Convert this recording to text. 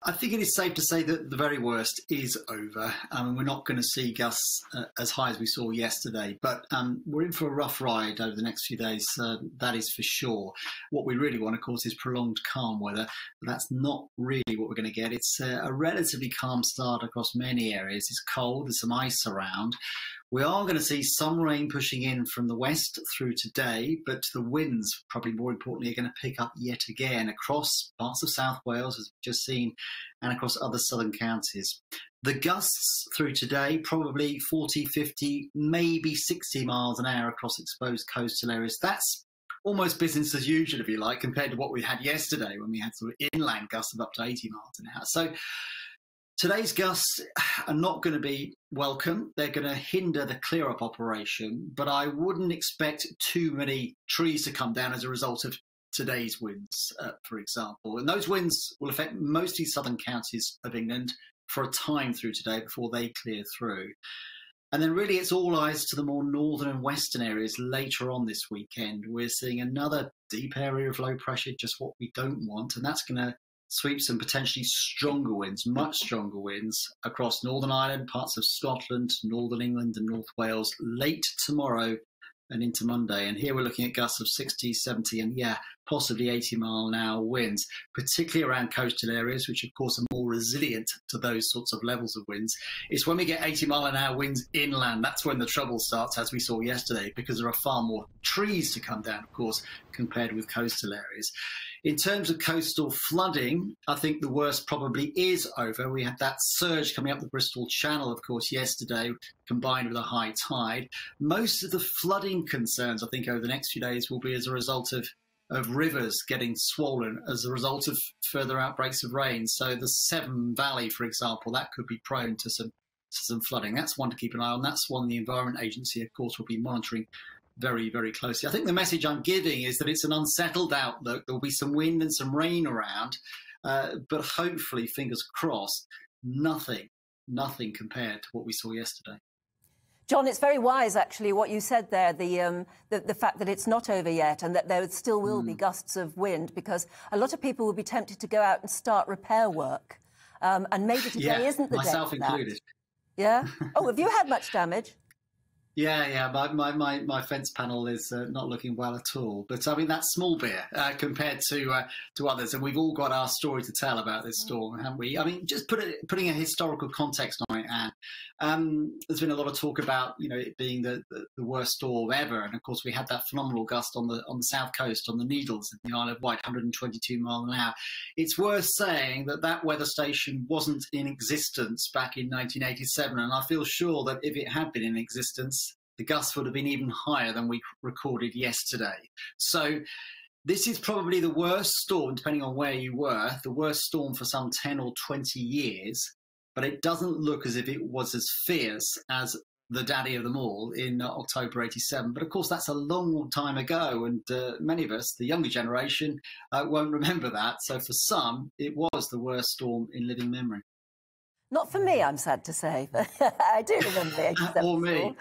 I think it is safe to say that the very worst is over. We're not going to see gusts as high as we saw yesterday, but we're in for a rough ride over the next few days. That is for sure. What we really want, of course, is prolonged calm weather, but that's not really what we're going to get. It's a relatively calm start across many areas. It's cold. There's some ice around. We are going to see some rain pushing in from the west through today, but the winds, probably more importantly, are going to pick up yet again across parts of South Wales, as we've just seen, and across other southern counties. The gusts through today, probably 40, 50, maybe 60 miles an hour across exposed coastal areas. That's almost business as usual, if you like, compared to what we had yesterday when we had sort of inland gusts of up to 80 miles an hour. So today's gusts are not going to be welcome. They're going to hinder the clear-up operation, but I wouldn't expect too many trees to come down as a result of today's winds, for example. And those winds will affect mostly southern counties of England for a time through today before they clear through. And then really it's all eyes to the more northern and western areas later on this weekend. We're seeing another deep area of low pressure, just what we don't want, and that's going to sweep some potentially stronger winds, much stronger winds across Northern Ireland, parts of Scotland, Northern England and North Wales late tomorrow and into Monday. And here we're looking at gusts of 60, 70 and possibly 80 mile an hour winds, particularly around coastal areas, which of course are more resilient to those sorts of levels of winds. It's when we get 80 mile an hour winds inland, that's when the trouble starts, as we saw yesterday, because there are far more trees to come down, of course, compared with coastal areas. In terms of coastal flooding, I think the worst probably is over. We had that surge coming up the Bristol Channel, of course, yesterday, combined with a high tide. Most of the flooding concerns, I think, over the next few days will be as a result of rivers getting swollen as a result of further outbreaks of rain. So the Severn Valley, for example, that could be prone to some flooding. That's one to keep an eye on. That's one the Environment Agency, of course, will be monitoring very, very closely. I think the message I'm giving is that it's an unsettled outlook. There'll be some wind and some rain around, but hopefully, fingers crossed, nothing compared to what we saw yesterday. John, it's very wise, actually, what you said there, the fact that it's not over yet and that there still will be gusts of wind, because a lot of people will be tempted to go out and start repair work. And maybe today isn't the day. Myself included. Yeah? Oh, have you had much damage? Yeah. My fence panel is not looking well at all. But I mean, that's small beer compared to others, and we've all got our story to tell about this storm, haven't we? I mean, just putting a historical context on it, Anne. There's been a lot of talk about it being the worst storm ever, and of course we had that phenomenal gust on the south coast, on the Needles in the Isle of Wight, 122 miles an hour. It's worth saying that weather station wasn't in existence back in 1987, and I feel sure that if it had been in existence, the gusts would have been even higher than we recorded yesterday. So this is probably the worst storm, depending on where you were, the worst storm for some 10 or 20 years, but it doesn't look as if it was as fierce as the daddy of them all in October 87. But of course, that's a long time ago, and many of us, the younger generation, won't remember that. So for some, it was the worst storm in living memory. Not for me, I'm sad to say, but I do remember the 87 Or me.